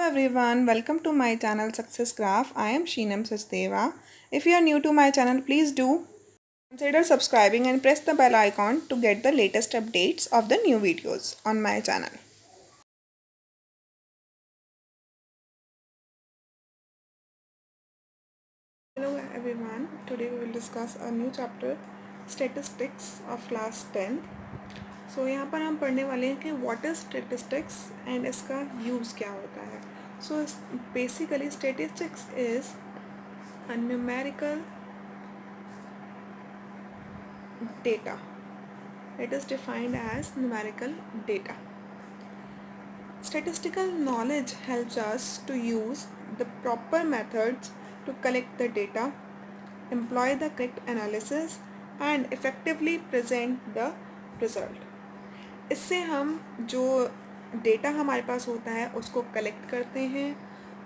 everyone, welcome to my channel Success Graph. I am Sheenam Sachdeva. If you are new to my channel, please do consider subscribing and press the bell icon to get the latest updates of the new videos on my channel. Hello everyone, today we will discuss a new chapter Statistics of class 10th. सो यहाँ पर हम पढ़ने वाले हैं कि what is statistics and इसका use क्या होता है. So basically statistics is a numerical data. It is defined as numerical data. Statistical knowledge helps us to use the proper methods to collect the data, employ the correct analysis and effectively present the result. इससे हम जो data हमारे पास होता है उसको collect करते हैं,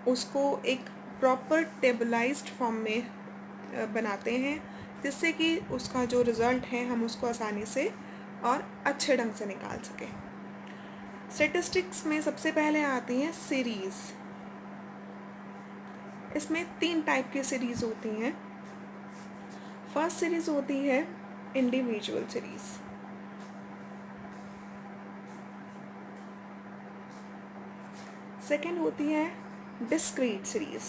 उसको एक प्रॉपर टेबलाइज्ड फॉर्म में बनाते हैं जिससे कि उसका जो रिज़ल्ट है हम उसको आसानी से और अच्छे ढंग से निकाल सकें. स्टैटिस्टिक्स में सबसे पहले आती हैं सीरीज़. इसमें 3 टाइप की सीरीज़ होती हैं. फर्स्ट सीरीज़ होती है इंडिविजुअल सीरीज़. सेकेंड होती है डिस्क्रीट सीरीज़.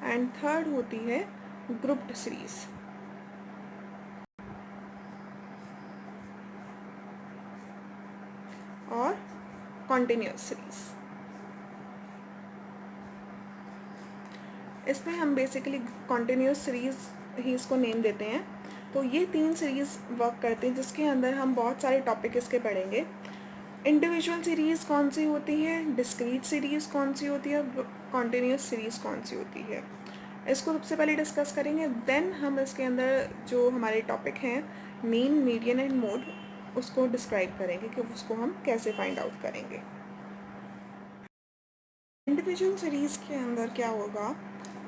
एंड थर्ड होती है ग्रुप्ड सीरीज़. और कॉन्टिन्यूस सीरीज़. इसमें हम बेसिकली कॉन्टिन्यूस सीरीज़ ही इसको नेम देते हैं. तो ये 3 सीरीज़ वर्क करते हैं जिसके अंदर हम बहुत सारे टॉपिक इसके पढ़ेंगे. इंडिविजुअल सीरीज़ कौन सी होती है, डिस्क्रीट सीरीज़ कौन सी होती है, कॉन्टिन्यूस सीरीज़ कौन सी होती है, इसको सबसे पहले डिस्कस करेंगे. देन हम इसके अंदर जो हमारे टॉपिक हैं मीन, मीडियन एंड मोड उसको डिस्क्राइब करेंगे कि उसको हम कैसे फाइंड आउट करेंगे. इंडिविजुअल सीरीज़ के अंदर क्या होगा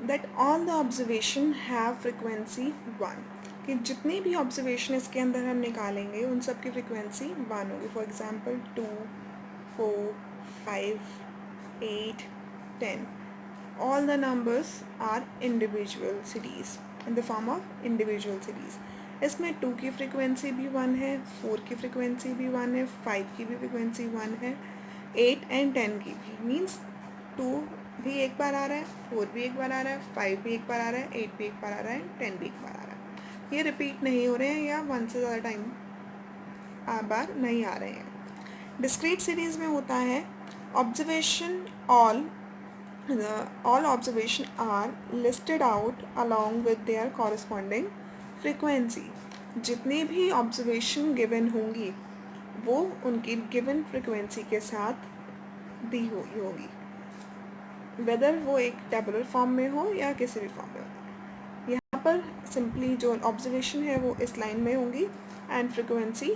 that all the observation have frequency 1. कि जितने भी ऑब्जर्वेशन इसके अंदर हम निकालेंगे उन सब की फ्रिक्वेंसी 1 होगी. For example 2, 4, 5, 8, 10. All the numbers are individual series in the form of individual series. इसमें 2 की फ्रिक्वेंसी भी 1 है, 4 की फ्रिक्वेंसी भी 1 है, 5 की भी फ्रिक्वेंसी 1 है, 8 एंड 10 की भी. मीन्स 2 भी एक बार आ रहा है, 4 भी एक बार आ रहा है, 5 भी एक बार आ रहा है, 8 भी एक बार आ रहा है, 10 भी एक बार आ रहा है. ये रिपीट नहीं हो रहे हैं या 1 से ज़्यादा टाइम बार नहीं आ रहे हैं. डिस्क्रीट सीरीज़ में होता है observation all observation are listed out along with their corresponding frequency. जितने भी ऑब्जर्वेशन गिवन होंगी वो उनकी गिवन फ्रिक्वेंसी के साथ दी हुई होगी, वेदर वो एक टेबुलर फॉर्म में हो या किसी भी फॉर्म में हो. यहाँ पर सिंपली जो ऑब्जर्वेशन है वो इस लाइन में होंगी एंड फ्रिक्वेंसी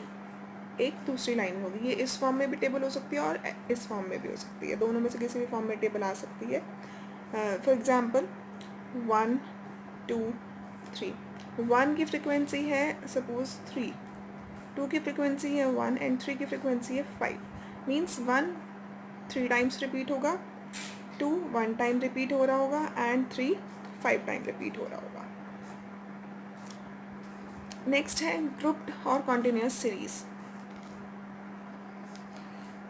एक दूसरी लाइन होगी. ये इस फॉर्म में भी टेबल हो सकती है और इस फॉर्म में भी हो सकती है. दोनों में से किसी भी फॉर्म में टेबल आ सकती है. For example 1, 2, 3. 1 की फ्रिक्वेंसी है सपोज 3, 2 की फ्रिक्वेंसी है 1 एंड 3 की फ्रिक्वेंसी है 5. मीन्स 1 3 टाइम्स रिपीट होगा, 2 1 टाइम रिपीट हो रहा होगा एंड 3 5 टाइम रिपीट हो रहा होगा. नेक्स्ट है ग्रुप्ड और कॉन्टिन्यूस सीरीज़.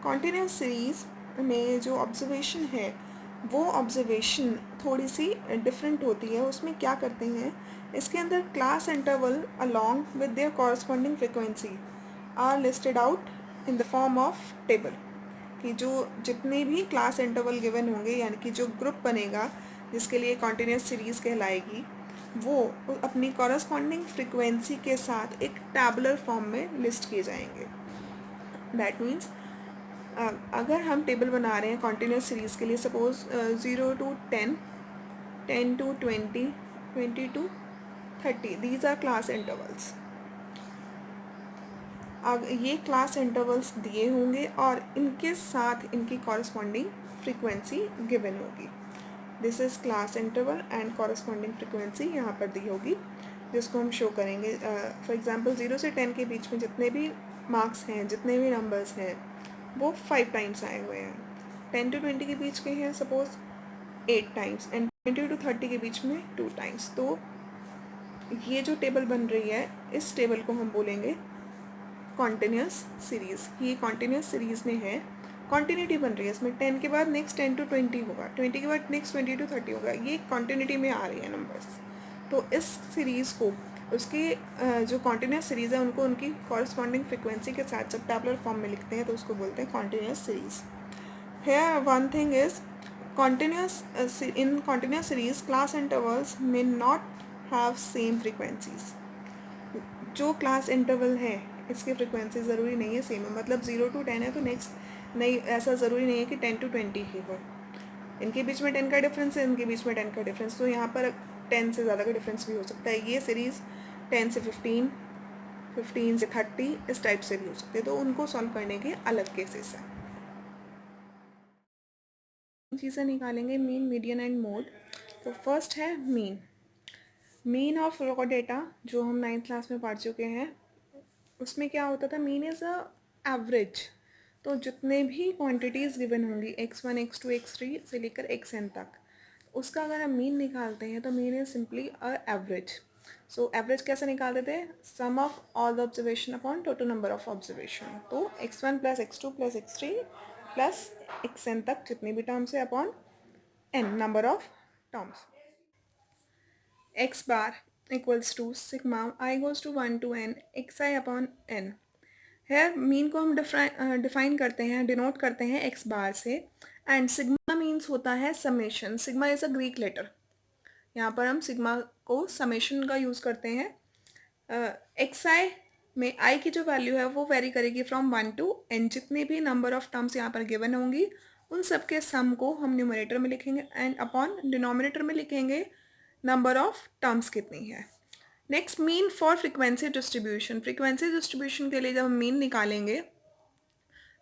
कॉन्टिन्यूस सीरीज़ में जो ऑब्जर्वेशन है वो ऑब्जर्वेशन थोड़ी सी डिफरेंट होती है. उसमें क्या करते हैं, इसके अंदर class interval along with their corresponding frequency are listed out in the form of table. कि जो जितने भी क्लास इंटरवल गिवन होंगे यानी कि जो ग्रुप बनेगा जिसके लिए कॉन्टिन्यूस सीरीज़ कहलाएगी वो अपनी कॉरस्पॉन्डिंग फ्रिक्वेंसी के साथ एक टैबुलर फॉर्म में लिस्ट किए जाएंगे. दैट मीन्स अगर हम टेबल बना रहे हैं कॉन्टिन्यूस सीरीज़ के लिए suppose 0 to 10, 10 to 20, 20 to 30, these are class intervals. अब ये क्लास इंटरवल्स दिए होंगे और इनके साथ इनकी कॉरस्पॉन्डिंग फ्रीक्वेंसी गिवन होगी. This is class interval and corresponding frequency यहाँ पर दी होगी जिसको हम शो करेंगे. फॉर एग्जांपल 0 से 10 के बीच में जितने भी मार्क्स हैं, जितने भी नंबर्स हैं, वो 5 टाइम्स आए हुए हैं. 10 to 20 के बीच के हैं सपोज 8 टाइम्स, एंड 20 to 30 के बीच में 2 टाइम्स. तो ये जो टेबल बन रही है, इस टेबल को हम बोलेंगे कॉन्टिन्यूस सीरीज़. ये कॉन्टिन्यूस सीरीज़ में है, कॉन्टिन्यूटी बन रही है इसमें. 10 के बाद नेक्स्ट 10 to 20 होगा, 20 के बाद नेक्स्ट 20 to 30 होगा. ये कॉन्टिन्यूटी में आ रही है नंबर्स. तो इस सीरीज़ को उसके जो कॉन्टिन्यूस सीरीज़ है उनको उनकी कॉरस्पॉन्डिंग फ्रिक्वेंसी के साथ जब टैबुलर फॉर्म में लिखते हैं तो उसको बोलते हैं continuous series. Here one thing is in continuous series class intervals may not have same frequencies. जो क्लास इंटरवल है इसकी फ्रिक्वेंसी ज़रूरी नहीं है सेम है. मतलब 0 to 10 है तो नेक्स्ट नहीं, ऐसा ज़रूरी नहीं है कि 10 to 20 ही हो. इनके बीच में 10 का डिफरेंस है, इनके बीच में 10 का डिफरेंस, तो यहाँ पर 10 से ज़्यादा का डिफरेंस भी हो सकता है. ये सीरीज़ 10 से 15, 15 से 30 इस टाइप से भी हो सकते हैं. तो उनको सॉल्व करने के अलग केसेस हैं. चीज़ें निकालेंगे मीन, मीडियन एंड मोड. तो फर्स्ट है मीन ऑफ रॉ डेटा, जो हम 9th क्लास में पढ़ चुके हैं. उसमें क्या होता था, मीन इज़ अ एवरेज. तो जितने भी क्वांटिटीज़ गिवन होंगी x1 x2 x3 से लेकर xn तक, उसका अगर हम मीन निकालते हैं तो mean is simply a average. So average कैसे निकालते थे, sum of all the observation upon total number of observation. तो x1 plus x2 plus x3 plus xn तक जितने भी टर्म्स है upon n number of terms. x bar equals to sigma I goes to 1 to n xi upon n. है mean को हम define करते हैं, डिनोट करते हैं एक्स बार से. एंड सिग्मा मीन्स होता है summation. Sigma is a Greek letter. यहाँ पर हम सिग्मा को समेशन का यूज़ करते हैं. एक्स आई में आई की जो वैल्यू है वो वेरी करेगी फ्रॉम 1 to n. जितने भी नंबर ऑफ टर्म्स यहाँ पर गिवन होंगी उन सब के सम को हम न्यूमरेटर में लिखेंगे एंड अपॉन डिनोमिनेटर में लिखेंगे नंबर ऑफ टर्म्स कितनी है. Next mean for frequency distribution. Frequency distribution के लिए जब हम मीन निकालेंगे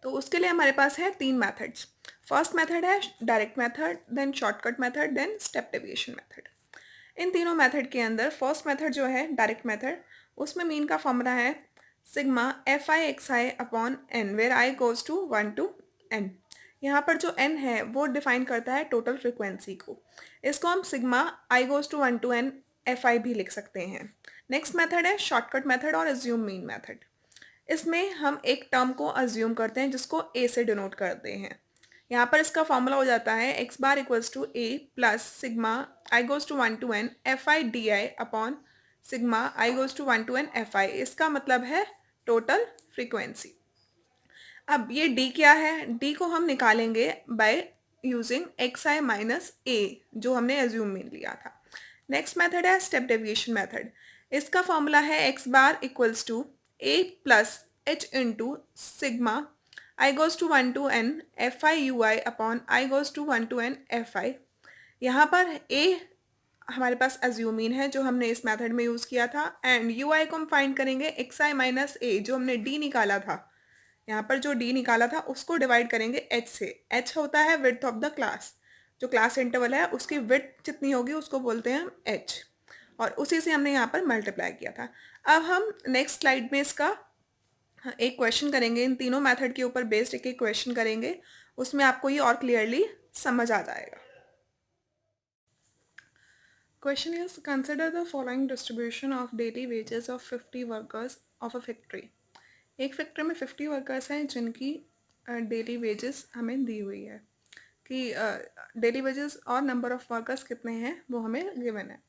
तो उसके लिए हमारे पास है 3 मेथड्स. फर्स्ट मेथड है direct method, then shortcut method, then step deviation method. इन तीनों मेथड के अंदर फर्स्ट मेथड जो है डायरेक्ट मेथड, उसमें मीन का फॉर्मूला है sigma f i x i upon n, where i goes to 1 to n. यहाँ पर जो n है वो डिफाइन करता है टोटल फ्रिक्वेंसी को. इसको हम sigma i goes to 1 to n f i भी लिख सकते हैं. नेक्स्ट मेथड है शॉर्टकट मेथड और अज्यूम मीन मेथड. इसमें हम एक टर्म को अज्यूम करते हैं जिसको a से डिनोट करते हैं. यहाँ पर इसका फॉर्मूला हो जाता है x bar equals to a plus sigma i goes to 1 to n f i d i upon sigma i goes to 1 to n f i. इसका मतलब है टोटल फ्रीक्वेंसी. अब ये d क्या है, d को हम निकालेंगे by using x i minus a, जो हमने एज्यूम मीन लिया था. नेक्स्ट मेथड है स्टेप डेविएशन मेथड. इसका फॉर्मूला है x bar equals to a plus h into sigma i goes to 1 to n f i u i upon i goes to 1 to n f i. यहाँ पर a हमारे पास एज्यूमीन है जो हमने इस method में यूज़ किया था, एंड यू आई को हम फाइंड करेंगे एक्स आई माइनस ए, जो हमने d निकाला था. यहाँ पर जो d निकाला था उसको डिवाइड करेंगे h से. h होता है विड्थ ऑफ द क्लास. जो क्लास इंटरवल है उसकी विड्थ जितनी होगी उसको बोलते हैं हम h, और उसी से हमने यहाँ पर मल्टीप्लाई किया था. अब हम नेक्स्ट स्लाइड में इसका एक क्वेश्चन करेंगे. इन तीनों मेथड के ऊपर बेस्ड एक एक क्वेश्चन करेंगे, उसमें आपको ये और क्लियरली समझ आ जाएगा. Question is consider the following distribution of daily wages of 50 workers of a factory. एक फैक्ट्री में 50 वर्कर्स हैं जिनकी डेली वेजेस हमें दी हुई है कि डेली वेजेस और नंबर ऑफ वर्कर्स कितने हैं वो हमें गिवन है.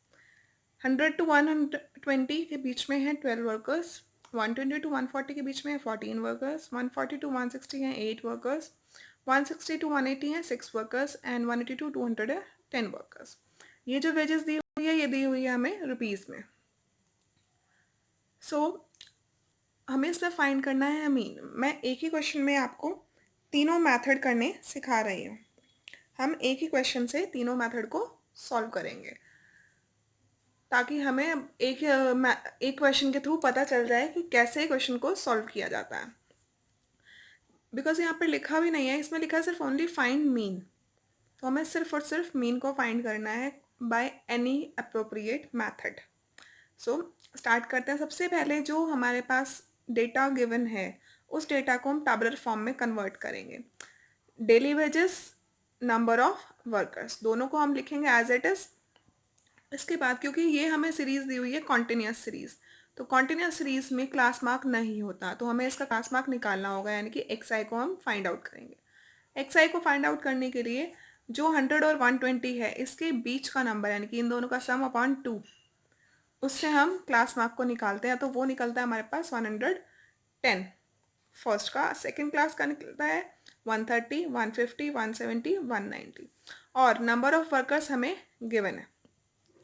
100 to 120 के बीच में है 12 वर्कर्स, 120 to 140 के बीच में है 14 वर्कर्स, 140 to 160 हैं 8 वर्कर्स, 160 to 180 हैं 6 वर्कर्स, एंड 180 to 200 है 10 वर्कर्स. ये जो वेजेस दी हुई है ये दी हुई है हमें रुपीज़ में. सो हमें इसमें फाइंड करना है मीन. मैं एक ही क्वेश्चन में आपको तीनों मेथड करने सिखा रही हूँ. हम एक ही क्वेश्चन से तीनों मेथड को सॉल्व करेंगे ताकि हमें एक क्वेश्चन के थ्रू पता चल जाए कि कैसे क्वेश्चन को सॉल्व किया जाता है. बिकॉज यहाँ पर लिखा भी नहीं है, इसमें लिखा है सिर्फ ओनली फाइंड मीन. तो हमें सिर्फ और सिर्फ मीन को फाइंड करना है by any appropriate method. So start करते हैं. सबसे पहले जो हमारे पास डेटा गिवन है उस डेटा को हम टैबुलर फॉर्म में कन्वर्ट करेंगे। Daily wages, number of workers, दोनों को हम लिखेंगे एज इट इज। इसके बाद क्योंकि ये हमें सीरीज दी हुई है कॉन्टिन्यूस सीरीज, तो कॉन्टिन्यूस सीरीज में क्लास मार्क नहीं होता, तो हमें इसका क्लास मार्क निकालना होगा, यानी कि एक्स आई को हम फाइंड आउट करेंगे। एक्स आई को फाइंड आउट करने के लिए जो 100 और 120 है इसके बीच का नंबर, यानी कि इन दोनों का सम अपॉन 2, उससे हम क्लास मार्क को निकालते हैं, तो वो निकलता है हमारे पास 110 फर्स्ट का। सेकंड क्लास का निकलता है 130, 150, 170, 190, और नंबर ऑफ वर्कर्स हमें गिवन है,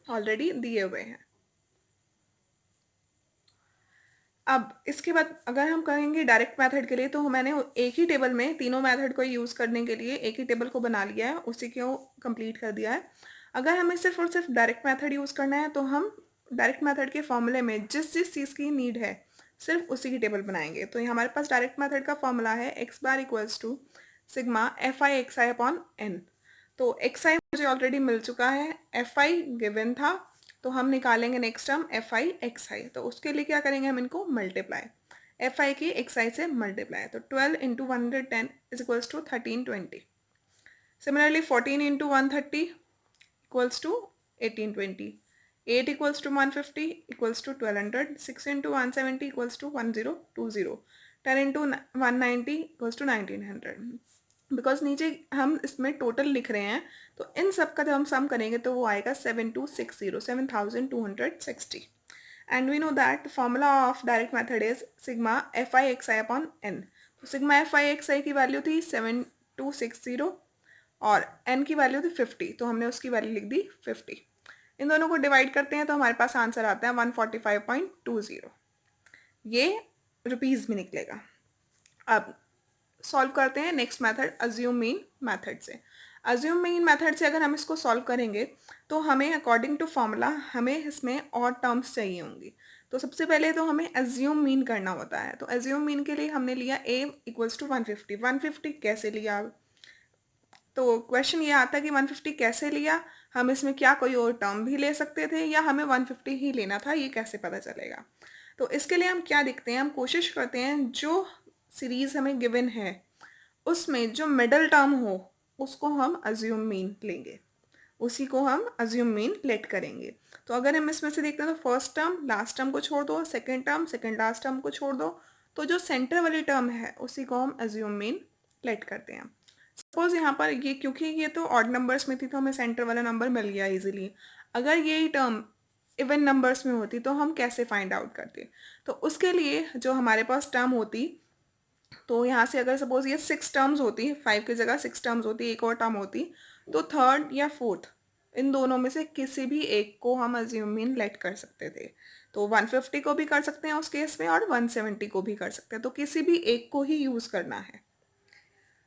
ऑलरेडी दिए हुए हैं। अब इसके बाद अगर हम कहेंगे डायरेक्ट मेथड के लिए, तो मैंने एक ही टेबल में तीनों मेथड को यूज़ करने के लिए एक ही टेबल को बना लिया है, उसी को कंप्लीट कर दिया है। अगर हमें सिर्फ और सिर्फ डायरेक्ट मेथड यूज़ करना है, तो हम डायरेक्ट मेथड के फॉर्मूले में जिस जिस चीज़ की नीड है सिर्फ उसी की टेबल बनाएंगे। तो ये हमारे पास डायरेक्ट मेथड का फॉर्मूला है x bar equals to sigma f i x i upon n. तो एक्स आई मुझे ऑलरेडी मिल चुका है, एफ आई गिवन था, तो हम निकालेंगे next term f i x i, तो उसके लिए क्या करेंगे, हम इनको मल्टीप्लाई, एफ आई की एक्स आई से मल्टीप्लाई, तो 12 into 110 is equals to 1320। Similarly 14 into 130 equals to 1820, 8 equals to 150 equals to 1200, 6 into 170 equals to 1020, 10 into 190 equals to 1900। Because नीचे हम इसमें टोटल लिख रहे हैं, तो इन सब का जब हम सम करेंगे तो वो आएगा 7260, 7260। And we know that formula of direct method is sigma f i x i upon n. तो sigma f i x i की वैल्यू थी 7260 और एन की वैल्यू थी 50, तो हमने उसकी वैल्यू लिख दी 50। इन दोनों को डिवाइड करते हैं तो हमारे पास आंसर आता है 145.20, ये रुपीज़ में निकलेगा। अब सॉल्व करते हैं next method assume mean method से। अज्यूम मीन मेथड से अगर हम इसको सॉल्व करेंगे तो हमें अकॉर्डिंग टू फॉर्मूला हमें इसमें और टर्म्स चाहिए होंगी। तो सबसे पहले तो हमें अज्यूम मीन करना होता है, तो अज्यूम मीन के लिए हमने लिया a इक्वल्स टू 150। 150 कैसे लिया, तो क्वेश्चन ये आता है कि 150 कैसे लिया, हम इसमें क्या कोई और टर्म भी ले सकते थे या हमें 150 ही लेना था, ये कैसे पता चलेगा। तो इसके लिए हम क्या देखते हैं, हम कोशिश करते हैं जो सीरीज़ हमें गिवन है उसमें जो मिडल टर्म हो उसको हम अज्यूम मीन लेंगे, उसी को हम अज्यूम मीन लेट करेंगे। तो अगर हम इसमें से देखते हैं तो फर्स्ट टर्म लास्ट टर्म को छोड़ दो, second term second last term को छोड़ दो, तो जो सेंटर वाली टर्म है उसी को हम अज्यूम मीन लेट करते हैं। सपोज यहाँ पर ये, क्योंकि ये तो ऑड नंबर्स में थी तो हमें सेंटर वाला नंबर मिल गया इजीली। अगर यही टर्म इवन नंबर्स में होती तो हम कैसे फाइंड आउट करते, तो उसके लिए जो हमारे पास टर्म होती, तो यहाँ से अगर सपोज ये 6 टर्म्स होती, 5 की जगह 6 टर्म्स होती, एक और टर्म होती, तो थर्ड या फोर्थ इन दोनों में से किसी भी एक को हम अज्यूम मीन लेट कर सकते थे। तो 150 को भी कर सकते हैं उस केस में और 170 को भी कर सकते हैं, तो किसी भी एक को ही यूज़ करना है,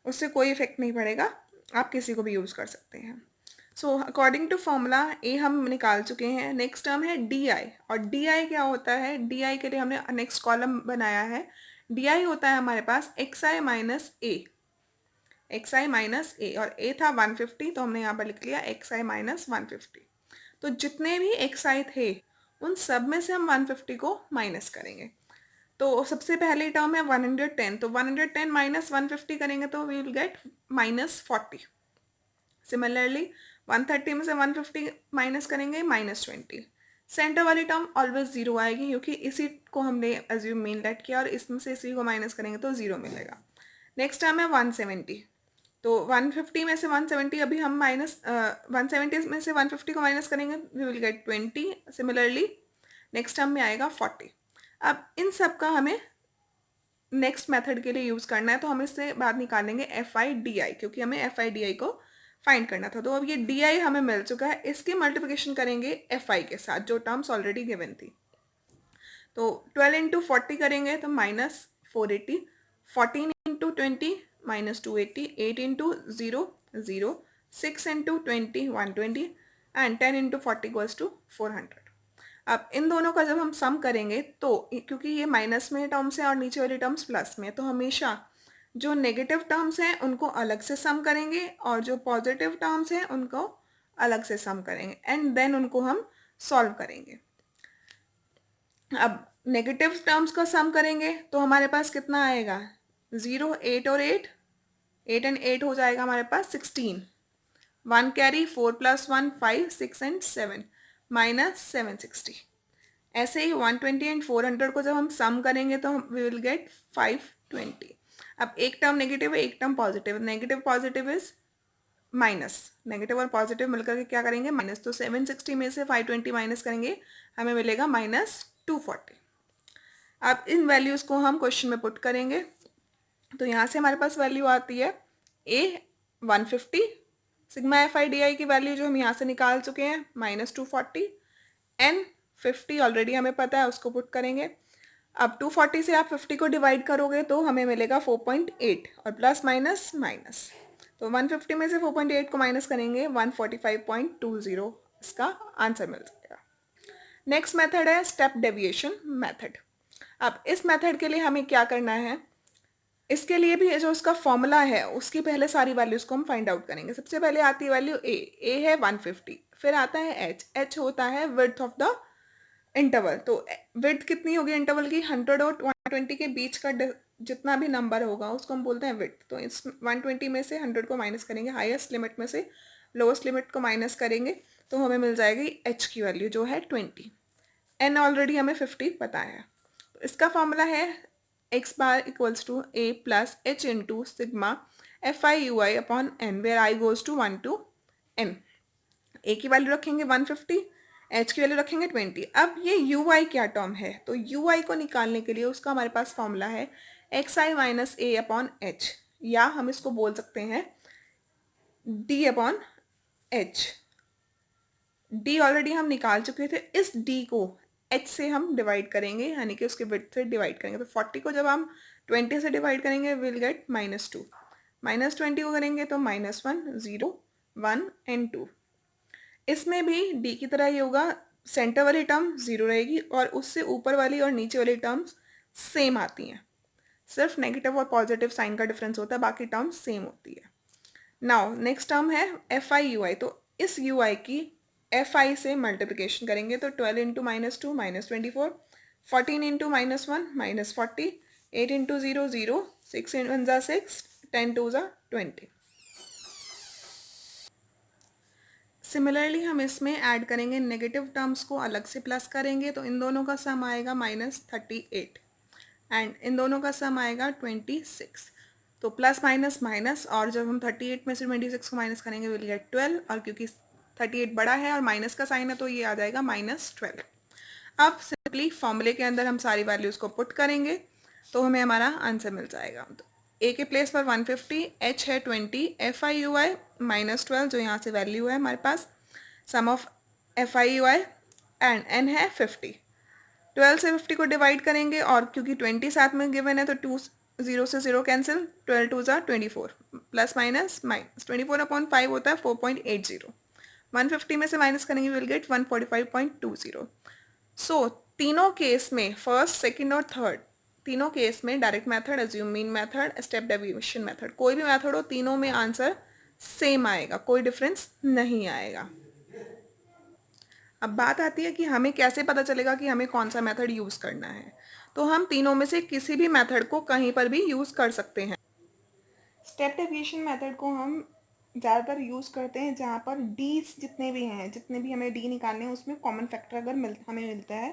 उससे कोई इफेक्ट नहीं पड़ेगा, आप किसी को भी यूज़ कर सकते हैं। सो अकॉर्डिंग टू फॉर्मूला ए हम निकाल चुके हैं। नेक्स्ट टर्म है डी आई, और डी आई क्या होता है, डी आई के लिए हमने नेक्स्ट कॉलम बनाया है। डी आई होता है हमारे पास x i minus A, x i minus ए, और ए था 150 तो हमने यहाँ पर लिख लिया एक्स आई माइनस 150। तो जितने भी एक्स आई थे उन सब में से हम 150 को माइनस करेंगे। तो सबसे पहले टर्म है 110, तो 110 माइनस 150 करेंगे तो we will get minus 40। Similarly 130 में से 150 माइनस करेंगे माइनस 20। सेंटर वाली टर्म ऑलवेज जीरो आएगी क्योंकि इसी को हमने अज्यूम मीन लेट किया और इसमें से इसी को माइनस करेंगे तो जीरो मिलेगा। नेक्स्ट टर्म है 170, तो 150 में से 170 अभी हम माइनस 170 में से 150 को माइनस करेंगे we will get 20। Similarly next term में आएगा 40। अब इन सब का हमें नेक्स्ट मेथड के लिए यूज़ करना है, तो हम इससे बाद निकालेंगे एफ आई डी आई, क्योंकि हमें एफ आई डी आई को फाइंड करना था। तो अब ये डी आई हमें मिल चुका है, इसकी मल्टीप्लिकेशन करेंगे एफ आई के साथ जो टर्म्स ऑलरेडी गिवन थी। तो 12 इंटू 40 करेंगे तो minus 480, 14 into 20 minus 280, 8 into 0 0, 6 into 20 120 and 10 into 40 equals to 400। अब इन दोनों का जब हम सम करेंगे तो क्योंकि ये माइनस में टर्म्स हैं और नीचे वाली टर्म्स प्लस में, तो हमेशा जो नेगेटिव टर्म्स हैं उनको अलग से सम करेंगे और जो पॉजिटिव टर्म्स हैं उनको अलग से सम करेंगे एंड देन उनको हम सॉल्व करेंगे। अब नेगेटिव टर्म्स का सम करेंगे तो हमारे पास कितना आएगा, 0, 8 और 8, 8 एंड 8 हो जाएगा हमारे पास 16, 1 कैरी, 4 + 1 5, 6 एंड 7 -760। ऐसे ही 120 एंड 400 को जब हम सम करेंगे तो वी विल गेट 520। अब एक टर्म नेगेटिव है, एक term positive, negative positive is minus, negative और पॉजिटिव मिलकर के क्या करेंगे, माइनस। तो 760 में से 520 माइनस करेंगे, हमें मिलेगा -240। अब इन वैल्यूज़ को हम क्वेश्चन में पुट करेंगे, तो यहाँ से हमारे पास वैल्यू आती है a 150, सिग्मा FI/DI की वैल्यू जो हम यहाँ से निकाल चुके हैं -240, n 50 ऑलरेडी हमें पता है, उसको पुट करेंगे। अब 240 से आप 50 को डिवाइड करोगे तो हमें मिलेगा 4.8 और प्लस माइनस माइनस, तो 150 में से 4.8 को माइनस करेंगे 145.20, इसका आंसर मिल जाएगा। नेक्स्ट मेथड है स्टेप डेविएशन मेथड। अब इस मेथड के लिए हमें क्या करना है, इसके लिए भी जो उसका फॉर्मूला है उसकी पहले सारी वैल्यूज को हम फाइंड आउट करेंगे। सबसे पहले आती है वैल्यू a है 150, फिर आता है h होता है विड्थ ऑफ द इंटरवल। तो विड्थ कितनी होगी इंटरवल की, 100 और 120 के बीच का जितना भी नंबर होगा उसको हम बोलते हैं विड्थ। तो इस 120 में से 100 को माइनस करेंगे, हाईएस्ट लिमिट में से लोएस्ट लिमिट को माइनस करेंगे, तो हमें मिल जाएगी h की वैल्यू जो है 20, n ऑलरेडी हमें 50 पता है। तो इसका फॉर्मूला है x bar = a + h into sigma FI/UI upon n, where I goes to 1 to n। a की वैल्यू रखेंगे 150, h की वैल्यू रखेंगे 20। अब ये ui क्या टर्म है, तो ui को निकालने के लिए उसका हमारे पास फॉर्मूला है xi - a upon h, या हम इसको बोल सकते हैं d upon h। d already हम निकाल चुके थे, इस d को h से हम डिवाइड करेंगे, यानी कि उसके विड्थ से डिवाइड करेंगे। तो 40 को जब हम 20 से डिवाइड करेंगे विल गेट -2, -20 को करेंगे तो -1, 0, 1 एंड 2। इसमें भी d की तरह ही होगा, सेंटर वाली टर्म 0 रहेगी और उससे ऊपर वाली और नीचे वाली टर्म्स सेम आती हैं, सिर्फ नेगेटिव और पॉजिटिव साइन का डिफरेंस होता है, बाकी टर्म्स सेम होती है। नाउ नेक्स्ट टर्म है FI/UI, तो इस UI की FI से मल्टीप्लिकेशन करेंगे तो 12 × -2 -24, 14 × -1 -40, 8 × 0 0, 6 × 1 = 6, 10 × 2 = 20। सिमिलरली हम इसमें ऐड करेंगे नेगेटिव टर्म्स को, अलग से प्लस करेंगे तो इन दोनों का सम आएगा -38 एंड इन दोनों का सम आएगा 26। तो प्लस माइनस माइनस, और जब हम 38 में से 26 को माइनस करेंगे विल गेट 12, और क्योंकि 38 बड़ा है और माइनस का साइन है तो ये आ जाएगा -12। अब सिंपली फॉर्मूले के अंदर हम सारी वैल्यूज़ को पुट करेंगे तो हमें हमारा आंसर मिल जाएगा। तो a के प्लेस पर 150, h है 20, FI/UI -12 जो यहाँ से वैल्यू है हमारे पास, सम ऑफ FI/UI एंड n है 50। 12 से 50 को डिवाइड करेंगे और क्योंकि 20 साथ में गिवन है तो 2 0 से 0 कैंसिल, 12 × 2 = 24, प्लस माइनस माइनस 24/5 होता है 4.80। 150 में से माइनस करेंगे विल गेट 145.20। सो तीनों केस में, फर्स्ट, सेकंड और थर्ड, तीनों केस में direct method, assume mean method, step deviation method, कोई भी मेथड हो तीनों में आंसर सेम आएगा, कोई डिफरेंस नहीं आएगा। अब बात आती है कि हमें कैसे पता चलेगा कि हमें कौन सा मेथड यूज़ करना है, तो हम तीनों में से किसी भी मेथड को कहीं पर भी यूज़ कर सकते हैं। स्टेप डेविएशन मेथड को हम ज़्यादातर यूज़ करते हैं जहाँ पर डीज जितने भी हैं, जितने भी हमें डी निकालने हैं उसमें कॉमन फैक्टर अगर हमें मिलता है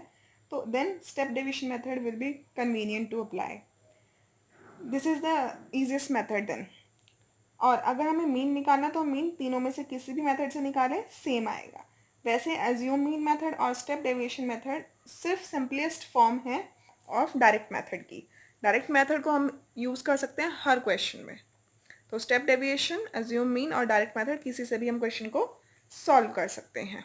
तो then step deviation method will be convenient to apply. This is the easiest method then. और अगर हमें मीन निकालना तो मीन तीनों में से किसी भी मेथड से निकालें सेम आएगा। वैसे एज्यूम मीन मेथड और स्टेप डेविएशन मेथड सिर्फ सिंपलेस्ट फॉर्म है ऑफ डायरेक्ट मेथड की। डायरेक्ट मेथड को हम यूज़ कर सकते हैं हर क्वेश्चन में। तो स्टेप डेविएशन, एज्यूम मीन और डायरेक्ट मेथड किसी से भी हम क्वेश्चन को सॉल्व कर सकते हैं।